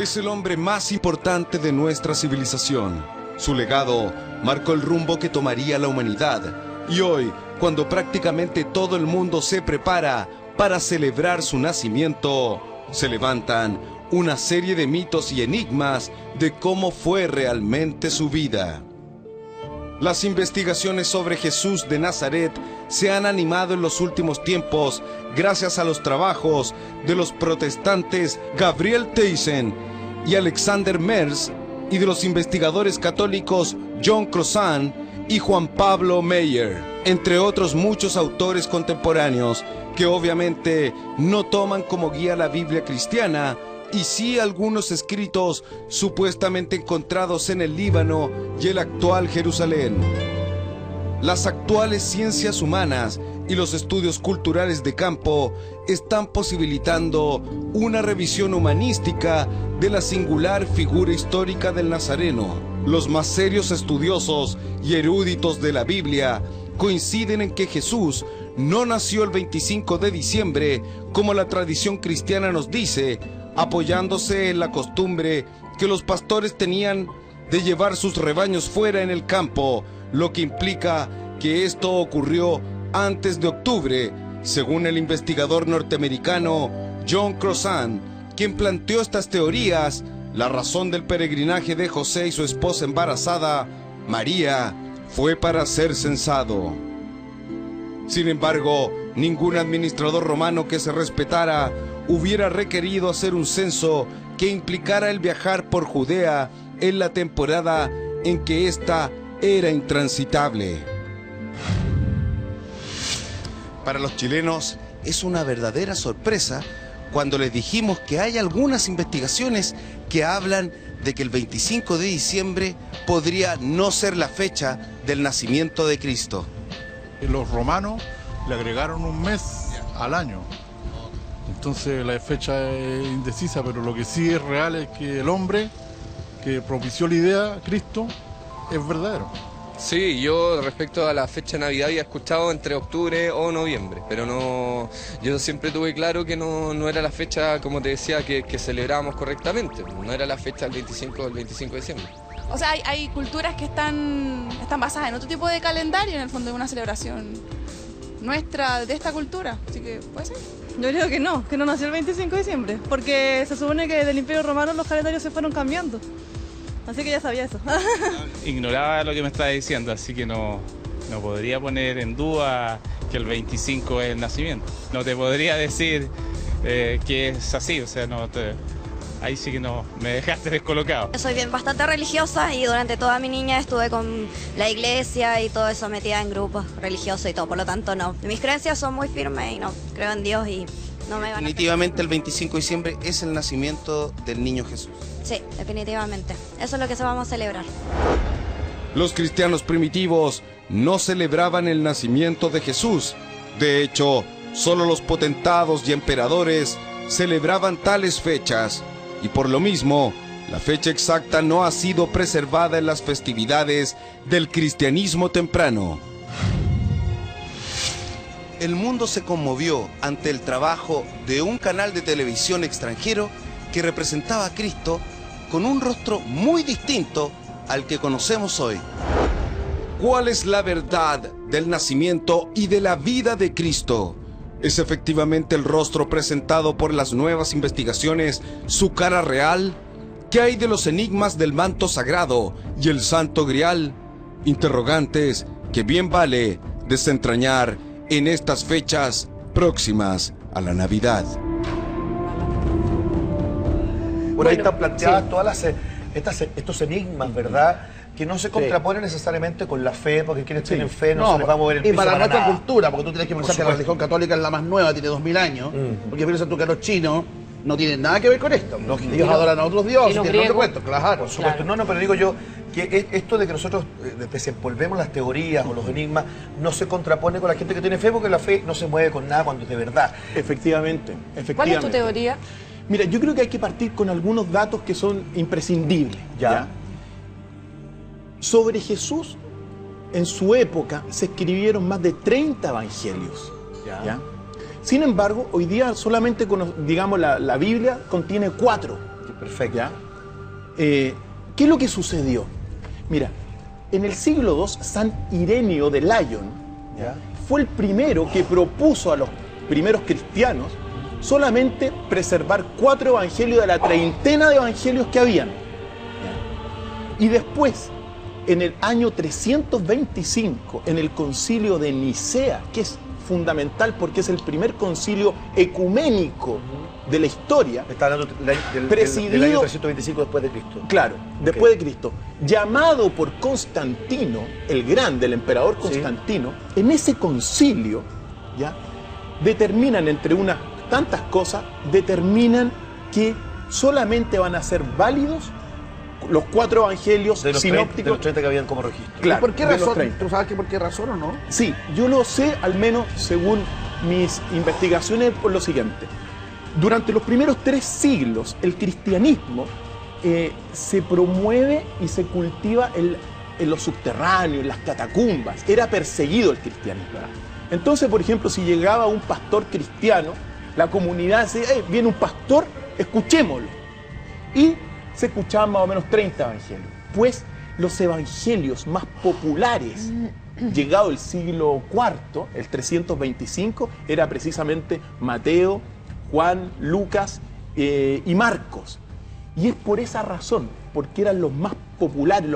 Es el hombre más importante de nuestra civilización. Su legado marcó el rumbo que tomaría la humanidad. Y hoy, cuando prácticamente todo el mundo se prepara para celebrar su nacimiento, se levantan una serie de mitos y enigmas de cómo fue realmente su vida. Las investigaciones sobre Jesús de Nazaret se han animado en los últimos tiempos gracias a los trabajos de los protestantes Gabriel Theissen y Alexander Merz y de los investigadores católicos John Crozan y Juan Pablo Meyer, entre otros muchos autores contemporáneos que obviamente no toman como guía la Biblia cristiana, y sí algunos escritos supuestamente encontrados en el Líbano y el actual Jerusalén. Las actuales ciencias humanas y los estudios culturales de campo están posibilitando una revisión humanística de la singular figura histórica del Nazareno. Los más serios estudiosos y eruditos de la Biblia coinciden en que Jesús no nació el 25 de diciembre como la tradición cristiana nos dice, apoyándose en la costumbre que los pastores tenían de llevar sus rebaños fuera en el campo, lo que implica que esto ocurrió antes de octubre, según el investigador norteamericano John Crozan, quien planteó estas teorías. La razón del peregrinaje de José y su esposa embarazada, María, fue para ser censado. Sin embargo, ningún administrador romano que se respetara hubiera requerido hacer un censo que implicara el viajar por Judea en la temporada en que ésta era intransitable. Para los chilenos es una verdadera sorpresa cuando les dijimos que hay algunas investigaciones que hablan de que el 25 de diciembre podría no ser la fecha del nacimiento de Cristo. Los romanos le agregaron un mes al año. Entonces la fecha es indecisa, pero lo que sí es real es que el hombre que propició la idea, Cristo, es verdadero. Sí, yo respecto a la fecha de Navidad había escuchado entre octubre o noviembre, pero no, yo siempre tuve claro que no era la fecha, como te decía, que celebrábamos correctamente, no era la fecha del 25 de diciembre. O sea, hay culturas que están basadas en otro tipo de calendario, en el fondo de una celebración nuestra, de esta cultura, así que puede ser. Yo creo que no nació el 25 de diciembre, porque se supone que del Imperio Romano los calendarios se fueron cambiando. Así que ya sabía eso. Ignoraba lo que me estaba diciendo, así que no podría poner en duda que el 25 es el nacimiento. No te podría decir que es así, o sea, ahí sí que no, me dejaste descolocado. Soy bastante religiosa y durante toda mi niñez estuve con la iglesia y todo eso, metida en grupos religiosos y todo, por lo tanto no. Mis creencias son muy firmes y no, creo en Dios y no me van a... Definitivamente el 25 de diciembre es el nacimiento del niño Jesús. Sí, definitivamente. Eso es lo que se vamos a celebrar. Los cristianos primitivos no celebraban el nacimiento de Jesús. De hecho, solo los potentados y emperadores celebraban tales fechas. Y por lo mismo, la fecha exacta no ha sido preservada en las festividades del cristianismo temprano. El mundo se conmovió ante el trabajo de un canal de televisión extranjero que representaba a Cristo con un rostro muy distinto al que conocemos hoy. ¿Cuál es la verdad del nacimiento y de la vida de Cristo? ¿Es efectivamente el rostro presentado por las nuevas investigaciones su cara real? ¿Qué hay de los enigmas del manto sagrado y el santo grial? Interrogantes que bien vale desentrañar en estas fechas próximas a la Navidad. Bueno, ahí están planteadas todas estos enigmas, ¿verdad? Que no se contraponen necesariamente con la fe, porque quienes tienen fe no se les va a mover el piso. Y para nuestra nada. cultura, porque tú tienes que pensar que la religión católica es la más nueva, tiene 2000 años, porque piensa tú que los chinos no tienen nada que ver con esto. Ellos adoran a otros dioses, tienen otro cuento, claro. Por supuesto, no, pero digo yo que esto de que nosotros desenvolvemos las teorías o los enigmas no se contrapone con la gente que tiene fe, porque la fe no se mueve con nada cuando es de verdad. Efectivamente. ¿Cuál es tu teoría? Mira, yo creo que hay que partir con algunos datos que son imprescindibles. ¿Ya? Sobre Jesús, en su época, se escribieron más de 30 evangelios. ¿Ya? Sin embargo, hoy día solamente, digamos, la Biblia contiene 4. Perfecto. ¿Ya? ¿Qué es lo que sucedió? Mira, en el siglo II, San Ireneo de Lyon, ¿ya?, fue el primero que propuso a los primeros cristianos solamente preservar 4 evangelios de la treintena de evangelios que habían. ¿Ya? Y después, en el año 325, en el concilio de Nicea, que es fundamental porque es el primer concilio ecuménico de la historia. Está hablando presidido, del año 325 después de Cristo. Claro, después de Cristo. Llamado por Constantino, el grande, el emperador Constantino, en ese concilio, ¿ya?, determinan, entre unas tantas cosas, determinan que solamente van a ser válidos los 4 evangelios sinópticos. De los 30 que habían como registro. Claro, ¿Y por qué razón? ¿Tú sabes por qué razón o no? Sí, yo lo sé, al menos según mis investigaciones, por lo siguiente. Durante los primeros 3 siglos, el cristianismo se promueve y se cultiva en los subterráneos, en las catacumbas. Era perseguido el cristianismo. Entonces, por ejemplo, si llegaba un pastor cristiano, la comunidad decía, viene un pastor, escuchémoslo. Y se escuchaban más o menos 30 evangelios. Pues los evangelios más populares, llegado el siglo IV, el 325, era precisamente Mateo, Juan, Lucas y Marcos. Y es por esa razón, porque eran los más populares,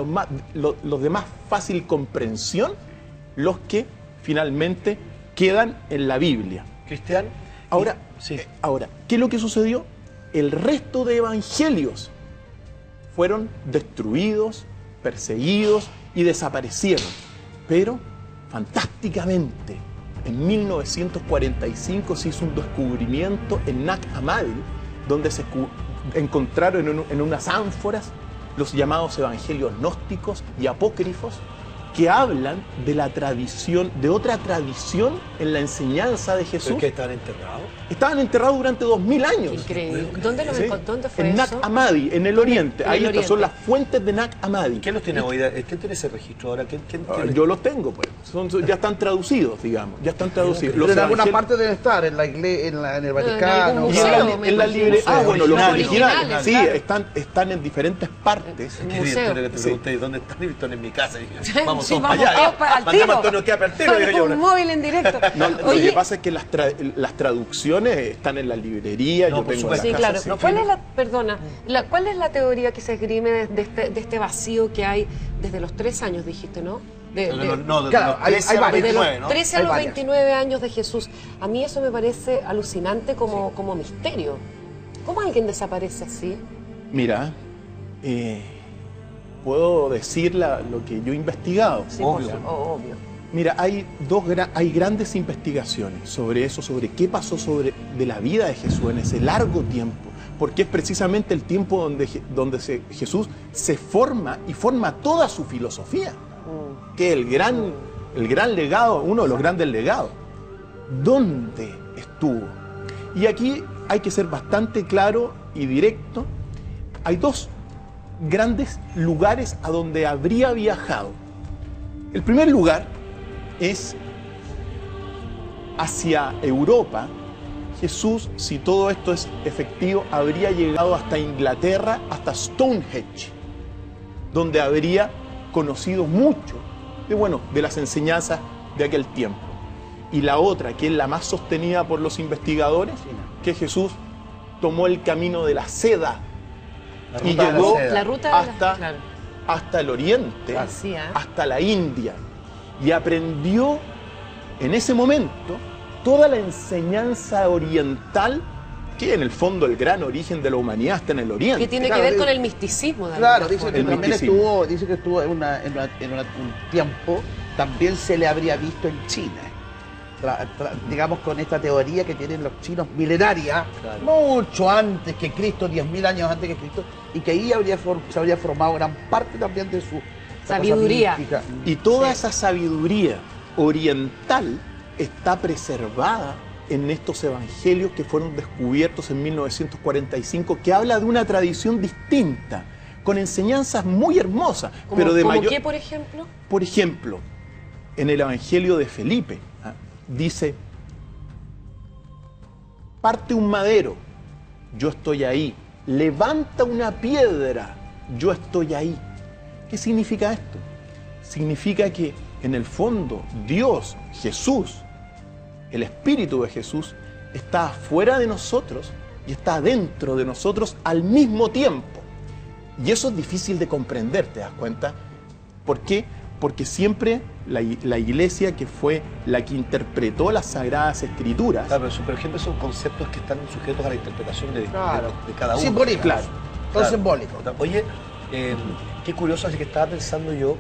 los de más fácil comprensión, los que finalmente quedan en la Biblia. Cristian. Ahora, ¿qué es lo que sucedió? El resto de evangelios fueron destruidos, perseguidos y desaparecieron. Pero, fantásticamente, en 1945 se hizo un descubrimiento en Nag Hammadi, donde se encontraron en unas ánforas los llamados evangelios gnósticos y apócrifos, que hablan de la tradición, de otra tradición en la enseñanza de Jesús. ¿Pero qué estaban enterrados? Estaban enterrados durante 2000 años. Increíble. ¿Dónde los encontró? ¿Dónde fue en eso? Nag Hammadi, en el oriente. En el Ahí oriente. son las fuentes de Nag Hammadi. ¿Quién los tiene hoy? ¿Quién tiene ese registro ahora? ¿Quién tiene? Yo los tengo, pues. Ya están traducidos, digamos. Ya están traducidos. Pero en alguna parte deben estar, en la iglesia, en el Vaticano. Y en la librería. Ah, bueno, los originales. Sí, claro. están en diferentes partes. Qué divertido que te pregunté, ¿dónde están? Y están en mi casa. Y dije, vamos Sí, todos vamos para allá. todos para el tiro. Mandamos a Antonio Quepa al tiro. Digo yo, Un móvil en directo. No, lo que pasa es que las traducciones están en la librería. No, yo por tengo en la Sí, casa, claro. sí. ¿Cuál es ¿cuál es la teoría que se esgrime de este vacío que hay desde los 3 años, dijiste, no? Claro, hay Desde varios. los 13 a los Hay varias. 29 años de Jesús. A mí eso me parece alucinante como misterio. ¿Cómo alguien desaparece así? Mira, puedo decir lo que yo he investigado. Sí, obvio. Mira, hay grandes investigaciones sobre eso, sobre qué pasó de la vida de Jesús en ese largo tiempo, porque es precisamente el tiempo donde Jesús se forma y forma toda su filosofía, que es el gran legado, uno de los grandes legados. ¿Dónde estuvo? Y aquí hay que ser bastante claro y directo. Hay 2 grandes lugares a donde habría viajado. El primer lugar es hacia Europa. Jesús, si todo esto es efectivo, habría llegado hasta Inglaterra, hasta Stonehenge, donde habría conocido mucho de las enseñanzas de aquel tiempo. Y la otra, que es la más sostenida por los investigadores, que Jesús tomó el camino de la seda y llegó hasta el oriente, hasta la India, y aprendió en ese momento toda la enseñanza oriental, que en el fondo el gran origen de la humanidad está en el oriente. Que tiene que ver con el misticismo. Claro, dice que también estuvo en un tiempo, también se le habría visto en China. Digamos, con esta teoría que tienen los chinos milenaria, mucho antes que Cristo, 10.000 años antes que Cristo, y que ahí se habría formado gran parte también de su sabiduría. Y toda esa sabiduría oriental está preservada en estos evangelios que fueron descubiertos en 1945, que habla de una tradición distinta, con enseñanzas muy hermosas, pero de mayor... ¿Qué, por ejemplo? Por ejemplo, en el evangelio de Felipe, dice: parte un madero, yo estoy ahí, levanta una piedra, yo estoy ahí. ¿Qué significa esto? Significa que en el fondo Dios, Jesús, el Espíritu de Jesús, está afuera de nosotros y está dentro de nosotros al mismo tiempo. Y eso es difícil de comprender, ¿te das cuenta? ¿Por qué? Porque siempre la iglesia, que fue la que interpretó las Sagradas Escrituras... Claro, pero por ejemplo son conceptos que están sujetos a la interpretación de cada uno. Simbólico, claro. Todo simbólico. Oye, qué curioso, así que estaba pensando yo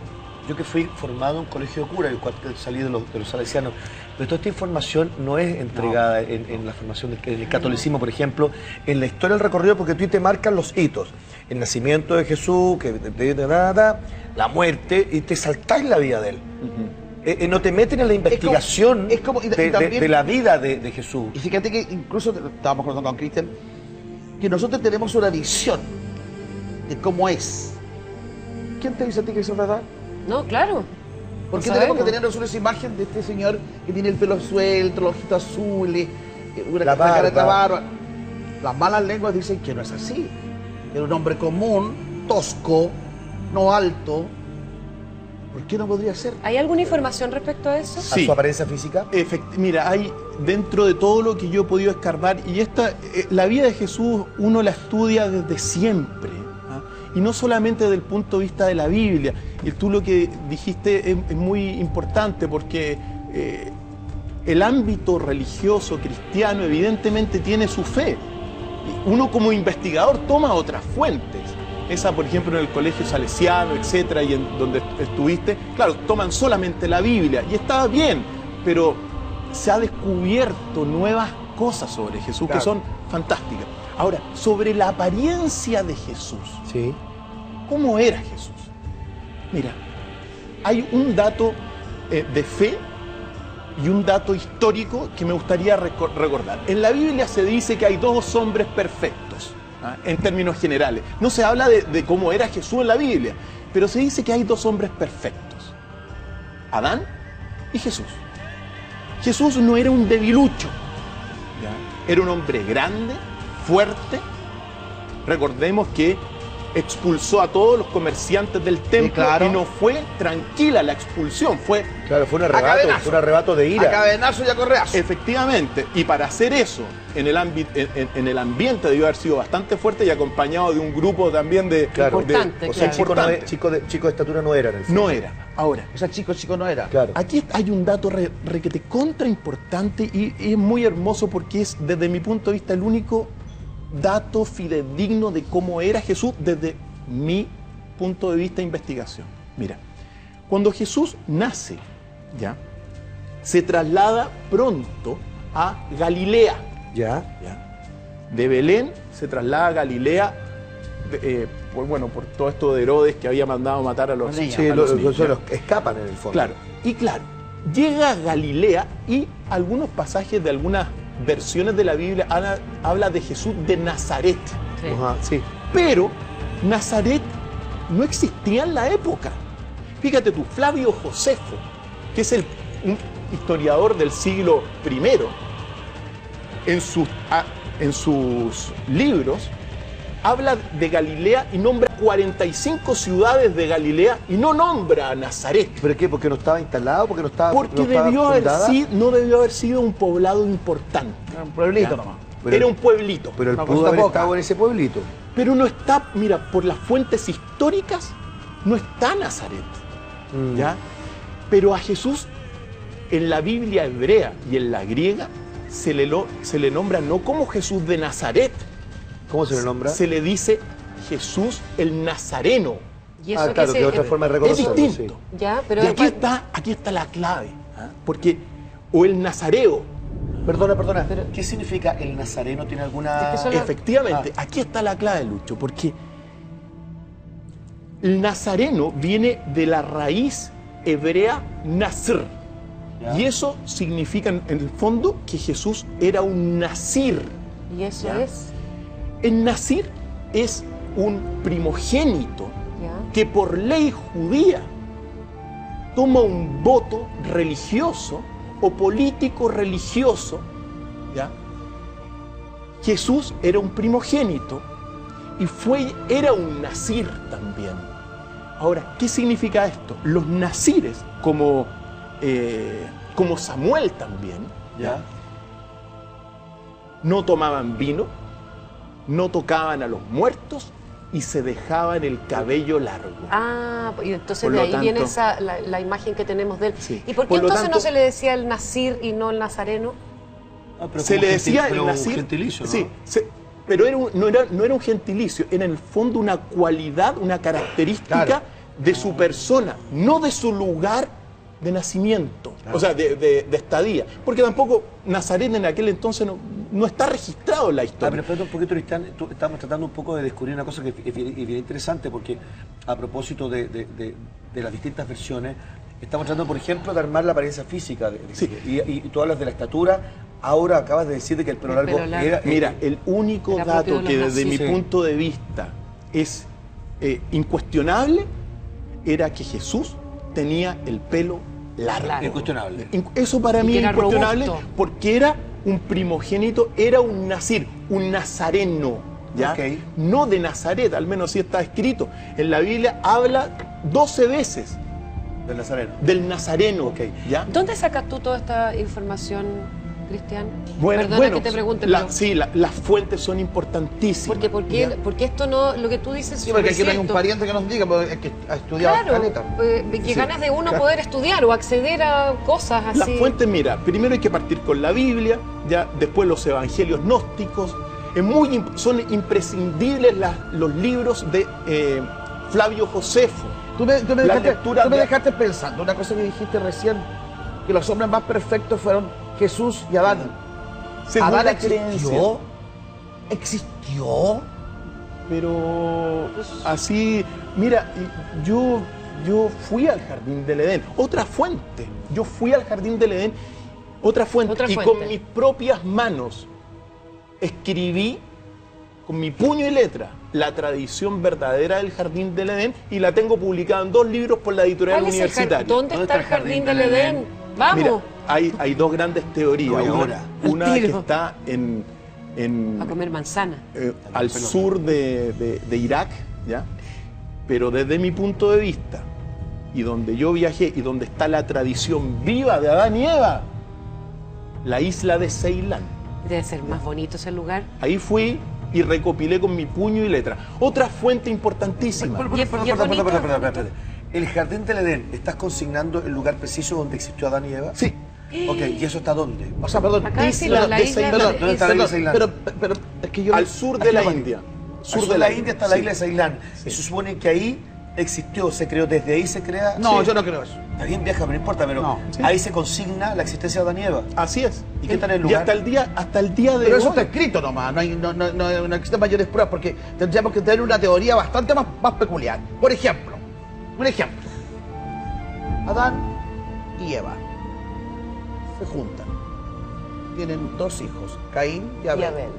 que fui formado en un colegio de cura, cuando salí de los salesianos, pero toda esta información no es entregada en la formación del catolicismo, por ejemplo, en la historia del recorrido, porque tú te marcan los hitos, el nacimiento de Jesús, la muerte, y te saltás la vida de él. No te meten en la investigación de la vida de Jesús. Y fíjate que incluso, estábamos hablando con Cristian, que nosotros tenemos una visión de cómo es. ¿Quién te dice a ti que eso es verdad? No, claro. ¿Por qué tenemos que tener nosotros esa imagen de este señor que tiene el pelo suelto, los ojitos azules, una careta barba? Las malas lenguas dicen que no es así. Era un hombre común, tosco, no alto. ¿Por qué no podría ser? ¿Hay alguna información respecto a eso? Sí. ¿A su apariencia física? Mira, hay dentro de todo lo que yo he podido escarbar, y la vida de Jesús uno la estudia desde siempre. Y no solamente desde el punto de vista de la Biblia. Y tú lo que dijiste es muy importante, porque el ámbito religioso cristiano evidentemente tiene su fe. Uno como investigador toma otras fuentes. Esa, por ejemplo, en el colegio salesiano, etcétera, y en donde estuviste, claro, toman solamente la Biblia. Y está bien, pero se ha descubierto nuevas cosas sobre Jesús, que son fantásticas. Ahora, sobre la apariencia de Jesús. Sí. ¿Cómo era Jesús? Mira, hay un dato de fe y un dato histórico que me gustaría recordar. En la Biblia se dice que hay dos hombres perfectos, en términos generales. No se habla de cómo era Jesús en la Biblia, pero se dice que hay dos hombres perfectos: Adán y Jesús. Jesús no era un debilucho, ¿ya? Era un hombre grande, fuerte. Recordemos que expulsó a todos los comerciantes del templo, y no fue tranquila la expulsión, fue un arrebato de ira. A cadenazo y a correazo. Efectivamente, y para hacer eso, en el ambiente debió haber sido bastante fuerte y acompañado de un grupo también de... O sea, chico de estatura no era en el fondo. No era. Ahora, o sea, chico no era. Claro. Aquí hay un dato requete contra importante y es muy hermoso, porque es, desde mi punto de vista, el único dato fidedigno de cómo era Jesús desde mi punto de vista de investigación. Mira, cuando Jesús nace, ¿ya?, se traslada pronto a Galilea. ¿Ya? De Belén se traslada a Galilea, por todo esto de Herodes, que había mandado matar a los niños. Sí, los escapan en el fondo. Claro, llega a Galilea, y algunos pasajes de algunas versiones de la Biblia habla de Jesús de Nazaret. Sí. Sí. Pero Nazaret no existía en la época. Fíjate tú, Flavio Josefo, que es un historiador del siglo I, en sus libros habla de Galilea y nombra 45 ciudades de Galilea y no nombra a Nazaret. ¿Pero qué? ¿Porque no estaba instalado? ¿Porque no estaba no debió haber sido un poblado importante. Era un pueblito nomás. Era un pueblito. Pero él pudo haber estado en ese pueblito. Pero no está, mira, por las fuentes históricas, no está Nazaret. ¿Ya? Pero a Jesús, en la Biblia hebrea y en la griega, se le nombra no como Jesús de Nazaret. ¿Cómo se le nombra? Se le dice Jesús el Nazareno. ¿Y eso claro, que es otra forma de reconocerlo. Es distinto. Sí. Ya, pero y aquí está la clave. Porque, o el nazareo. Perdona. ¿Qué significa el nazareno? ¿Tiene alguna...? Efectivamente, aquí está la clave, Lucho, porque el nazareno viene de la raíz hebrea Nasr. ¿Ya? Y eso significa, en el fondo, que Jesús era un nazir. ¿Y eso ¿ya? es? El nazir es un primogénito que por ley judía toma un voto religioso o político religioso. ¿Ya? Jesús era un primogénito era un nazir también. Ahora, ¿qué significa esto? Los nazires, como Samuel también, ¿ya? No tomaban vino, no tocaban a los muertos y se dejaban el cabello largo. Ah, y entonces Por de lo ahí tanto, viene la imagen que tenemos de él. Sí. ¿Y por qué Por lo entonces tanto, no se le decía el nazir y no el nazareno? Se le decía el un nazir, gentilicio, ¿no? sí, pero no era un gentilicio, era en el fondo una cualidad, una característica de su persona, no de su lugar de nacimiento, o sea, de estadía. Porque tampoco Nazareno en aquel entonces no está registrado en la historia. Pero espérate un poquito, Cristian, estamos tratando un poco de descubrir una cosa que es bien interesante, porque a propósito de las distintas versiones, estamos tratando, por ejemplo, de armar la apariencia física. Y tú hablas de la estatura, ahora acabas de decir que el pelo largo era... Mira, el único dato que desde mi punto de vista es incuestionable era que Jesús tenía el pelo largo. Incuestionable. Eso para mí es incuestionable robusto, porque era un primogénito, era un nazir, un nazareno, ¿ya? Okay. No de Nazaret, al menos así está escrito. En la Biblia habla 12 veces del nazareno. Del nazareno, ¿ya? ¿Dónde sacas tú toda esta información, Cristian? Bueno, Perdona que te pregunte, pero... Sí, las fuentes son importantísimas. Porque esto no, lo que tú dices Sí, porque es aquí no hay un cierto. pariente que nos diga, porque es que ha estudiado caleta. Que ganas de uno poder estudiar o acceder a cosas así. Las fuentes, mira, primero hay que partir con la Biblia, ya después los evangelios gnósticos. Son imprescindibles los libros de Flavio Josefo. Tú me dejaste pensando una cosa que dijiste recién, que los hombres más perfectos fueron Jesús y Adán. Según ¿Adán la existió? ¿Existió? Pero así, mira, yo fui al Jardín del Edén, otra fuente. Yo fui al Jardín del Edén, otra fuente. Y con mis propias manos escribí, con mi puño y letra, la tradición verdadera del Jardín del Edén y la tengo publicada en 2 libros por la editorial universitaria. ¿Dónde está el Jardín del Edén? Vamos. Mira, hay 2 grandes teorías. Una que está a comer manzana. Al sur de Irak, ¿ya? Pero desde mi punto de vista, y donde yo viajé, y donde está la tradición viva de Adán y Eva, la isla de Ceilán. Debe ser más bonito ese lugar. Ahí fui y recopilé con mi puño y letra. Otra fuente importantísima. Espérate. ¿El Jardín del Edén, estás consignando el lugar preciso donde existió Adán y Eva? Sí. Ok, ¿y eso está dónde? O sea, perdón, isla de Ceilán. ¿Dónde está la isla de Ceilán? Pero es que yo... Al sur de la India. Al sur de la India está la isla de Ceilán. Y se supone que ahí existió, se creó, desde ahí se crea... No, yo no creo eso. Está bien, viaja, pero no importa, pero ahí se consigna la existencia de Adán y Eva. Así es. ¿Y qué tal el lugar? Y hasta el día de Pero hoy. eso está escrito nomás, no existen mayores pruebas, porque tendríamos que tener una teoría bastante más peculiar. Por ejemplo, Adán y Eva se juntan. Tienen 2 hijos, Caín y Abel.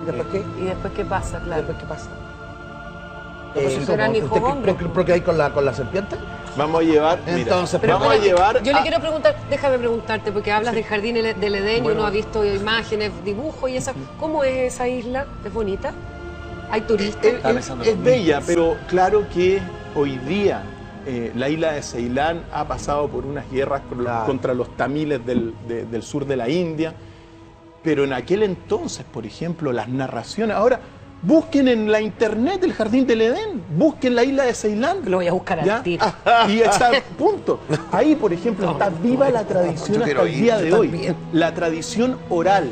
¿Y después qué? ¿Y después qué pasa? Claro. ¿Después qué pasa? ¿Serán hijos hombres? ¿Porque hay con la serpiente? Vamos a llevar... Entonces, pero vamos a llevar... Yo le quiero preguntar, déjame preguntarte, porque hablas del Jardín del Edén y uno ha visto imágenes, dibujos y esas. ¿Cómo es esa isla? ¿Es bonita? ¿Hay turistas? Es bella, pero claro que hoy día la isla de Ceilán ha pasado por unas guerras contra los tamiles del sur de la India, pero en aquel entonces, por ejemplo, las narraciones... Ahora, busquen en la internet el Jardín del Edén, busquen la isla de Ceilán. Lo voy a buscar al tiro. Y punto. Ahí, por ejemplo, está viva la tradición hasta el día de hoy. La tradición oral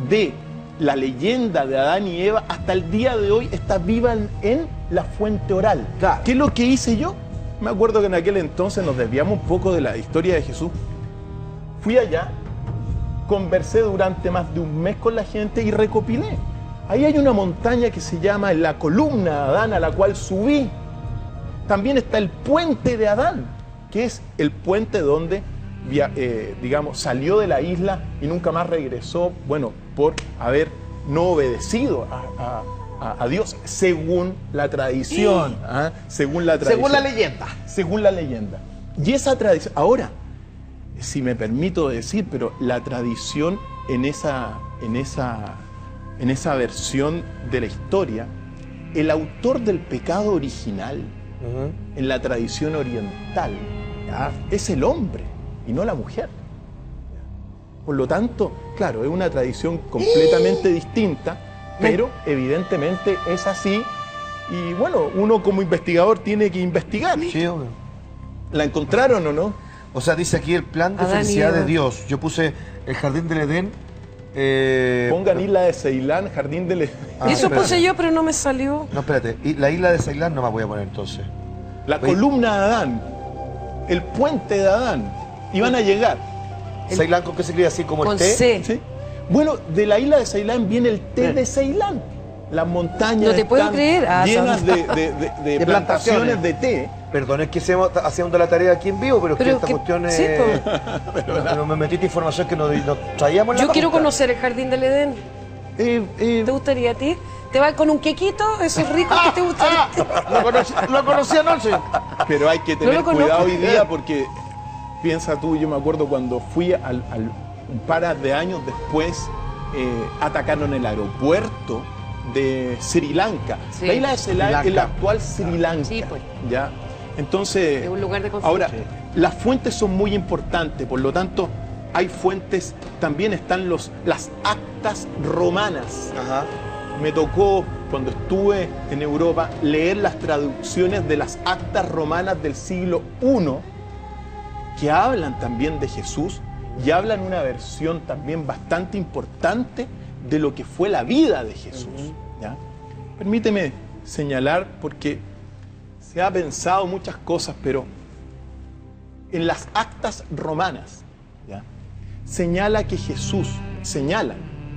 de la leyenda de Adán y Eva hasta el día de hoy está viva en la fuente oral. Claro. ¿Qué es lo que hice yo? Me acuerdo que en aquel entonces nos desviamos un poco de la historia de Jesús. Fui allá, conversé durante más de un mes con la gente y recopilé. Ahí hay una montaña que se llama la columna de Adán, a la cual subí. También está el puente de Adán, que es el puente donde, digamos, salió de la isla y nunca más regresó, bueno, por haber no obedecido a Dios, según la tradición. Según la tradición. Según la leyenda. Según la leyenda. Y esa tradición, ahora, si me permito decir, pero la tradición en esa en esa versión de la historia, el autor del pecado original, en la tradición oriental, es el hombre y no la mujer. Por lo tanto, claro, es una tradición completamente distinta, pero evidentemente es así. Y bueno, uno como investigador tiene que investigar. Sí, hombre. ¿La encontraron o no? O sea, dice aquí el plan de Adán y felicidad Eva. de Dios. Yo puse el jardín del Edén. Pongan Isla de Ceilán, Jardín del Edén. Eso espérate. puse yo, pero no me salió. No, espérate. Y la isla de Ceilán no me voy a poner entonces. La columna de Adán, el puente de Adán, iban a llegar. ¿Ceilán con qué se escribe así como Con el té? C. ¿Sí? Bueno, de la isla de Ceilán viene el té de Ceilán. Las montañas No te puedo están creer. llenas de De plantaciones plantaciones. de té. Perdón, es que estamos haciendo la tarea aquí en vivo, pero es que Pero esta que- cuestión es... sí, no me metiste información que no traíamos en la Yo quiero pauta. conocer el jardín del Edén. ¿Te gustaría a ti? ¿Te vas con un quequito? ¿Esos ricos que te gustan? Lo conocí anoche. Pero hay que tener lo conozco. cuidado hoy día porque, piensa tú, yo me acuerdo cuando fui un par de años después, atacaron el aeropuerto de Sri Lanka. Sí. La isla de Ceilán Lanka. es la actual Sri Lanka. Sí, pues. ¿Ya? Entonces, Es un lugar de conflicto. ahora, las fuentes son muy importantes, por lo tanto, hay fuentes, también están las actas romanas. Ajá. Me tocó, cuando estuve en Europa, leer las traducciones de las actas romanas del siglo I, que hablan también de Jesús y hablan una versión también bastante importante de lo que fue la vida de Jesús. ¿Ya? Permíteme señalar, porque se ha pensado muchas cosas, pero en las actas romanas, ¿ya? Señala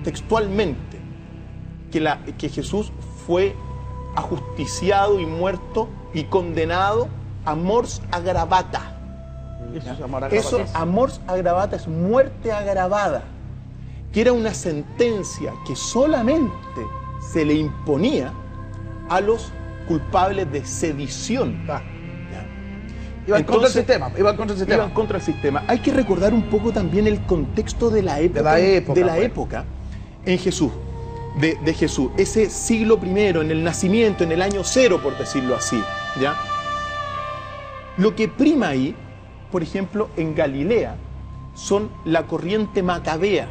textualmente que Jesús fue ajusticiado y muerto y condenado a mors agravata. Eso, amors agravata, es muerte agravada, que era una sentencia que solamente se le imponía a los culpables de sedición. Iban contra el sistema. Iban contra el sistema. Iban contra el sistema. Hay que recordar un poco también el contexto de la época. Época en Jesús. De Jesús. Ese siglo primero, en el nacimiento, en el año 0, por decirlo así. ¿Ya? Lo que prima ahí, por ejemplo, en Galilea, son la corriente macabea.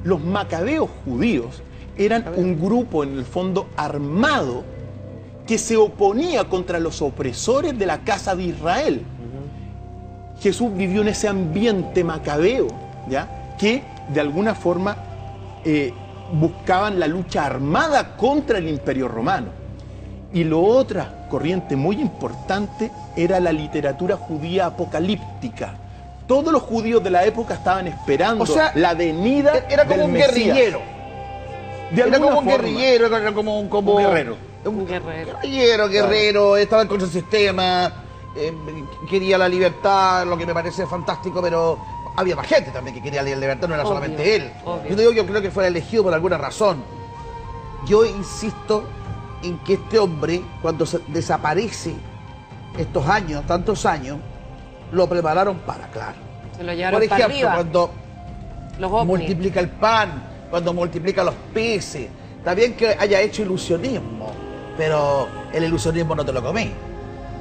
Los macabeos judíos eran un grupo, en el fondo, armado, que se oponía contra los opresores de la casa de Israel. Jesús vivió en ese ambiente macabeo, ¿ya? Que de alguna forma buscaban la lucha armada contra el Imperio Romano. Y la otra corriente muy importante era la literatura judía apocalíptica. Todos los judíos de la época estaban esperando la venida Era como del un Mesías. guerrillero. Era como un guerrillero, era como un guerrero. Un guerrero, estaba en contra del sistema, quería la libertad, lo que me parece fantástico, pero había más gente también que quería la libertad, no era solamente él. Yo digo que yo creo que fue elegido por alguna razón. Yo insisto en que este hombre, cuando desaparece estos años, tantos años, lo prepararon para, claro. Se lo llevaron Por para ejemplo, arriba. cuando Los ovnis. multiplica el pan, cuando multiplica los peces. Está bien que haya hecho ilusionismo, pero el ilusionismo no te lo comí.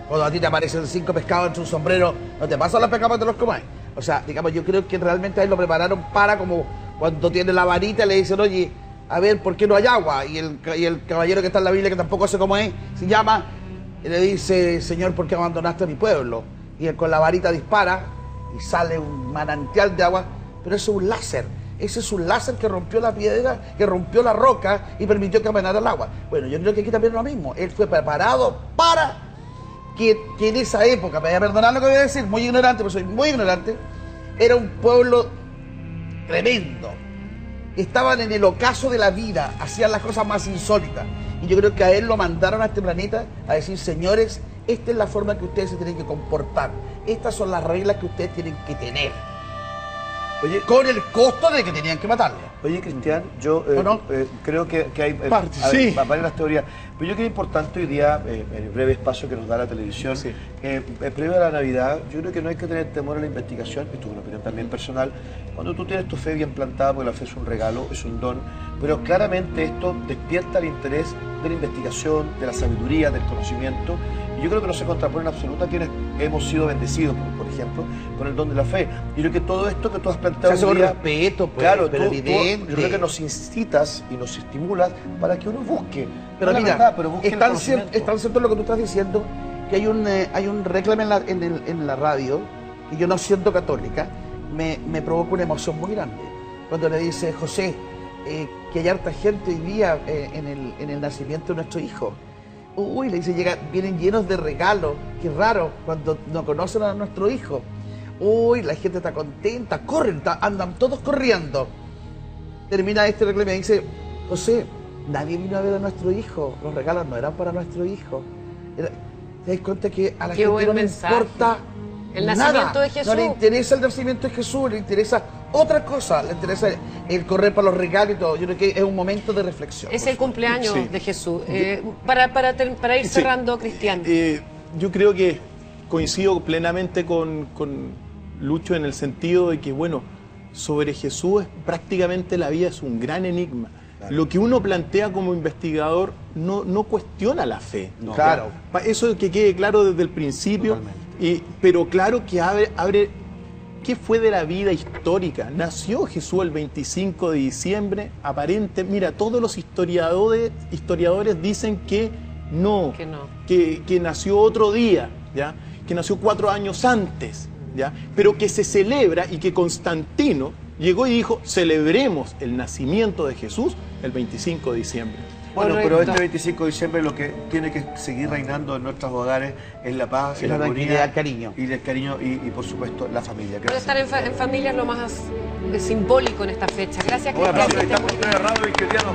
Cuando a ti te aparecen 5 pescados entre un sombrero, no te pasan los pescados, te los comáis. O sea, digamos, yo creo que realmente a él lo prepararon para, como cuando tiene la varita, le dicen, oye, a ver, ¿por qué no hay agua? Y el caballero que está en la Biblia, que tampoco sé cómo es, se llama, y le dice, Señor, ¿por qué abandonaste a mi pueblo? Y él con la varita dispara y sale un manantial de agua, pero eso es un láser. Ese es un láser que rompió la piedra, que rompió la roca y permitió que caminara el agua. Bueno, yo creo que aquí también es lo mismo. Él fue preparado para que en esa época, me voy a perdonar lo que voy a decir, muy ignorante, porque soy muy ignorante, era un pueblo tremendo. Estaban en el ocaso de la vida, hacían las cosas más insólitas. Y yo creo que a él lo mandaron a este planeta a decir, señores, esta es la forma que ustedes se tienen que comportar. Estas son las reglas que ustedes tienen que tener. Oye, con el costo de que tenían que matarlo. Oye, Cristian, yo creo que hay varias teorías. Pero yo creo que es importante hoy día, en el breve espacio que nos da la televisión, previo a la Navidad, yo creo que no hay que tener temor a la investigación. Esto es una opinión también personal. Cuando tú tienes tu fe bien plantada, porque la fe es un regalo, es un don, pero claramente esto despierta el interés de la investigación, de la sabiduría, del conocimiento. Y yo creo que no se contrapone en absoluto a quienes hemos sido bendecidos, por ejemplo, con el don de la fe. Yo creo que todo esto que tú has planteado se hace con respeto, pues, claro, pero evidente. Yo creo que nos incitas y nos estimulas para que uno busque. Pero no mira, verdad, pero busque es tan cierto lo que tú estás diciendo, que hay un reclamo en la radio, que yo no siendo católica, me provoca una emoción muy grande. Cuando le dice, José, que hay harta gente hoy día en el nacimiento de nuestro hijo. Uy, le dice, vienen llenos de regalos, qué raro, cuando no conocen a nuestro hijo. Uy, la gente está contenta, corren, andan todos corriendo. Termina este reclamo y dice, José, nadie vino a ver a nuestro hijo, los regalos no eran para nuestro hijo. ¿Te das cuenta que a la gente no le importa el nacimiento de Jesús? No le interesa el nacimiento de Jesús, le interesa otra cosa, le interesa el correr para los regalos y todo. Yo creo que es un momento de reflexión. Es el cumpleaños de Jesús. Para ir cerrando, Cristian. Yo creo que coincido plenamente con Lucho en el sentido de que, bueno, sobre Jesús prácticamente la vida es un gran enigma. Claro. Lo que uno plantea como investigador no cuestiona la fe. No, claro. Eso que quede claro desde el principio. Pero claro que abre ¿qué fue de la vida histórica? Nació Jesús el 25 de diciembre, aparente. Mira, todos los historiadores dicen que no. Que nació otro día, ¿ya? Que nació 4 años antes, ¿ya? Pero que se celebra y que Constantino llegó y dijo, celebremos el nacimiento de Jesús el 25 de diciembre. Bueno, pero este 25 de diciembre lo que tiene que seguir reinando en nuestros hogares es la paz, la armonía, el cariño. Y el cariño y por supuesto, la familia. Puede estar en familia es lo más simbólico en esta fecha. Gracias, Cristian. Estamos en Radio Cristiano.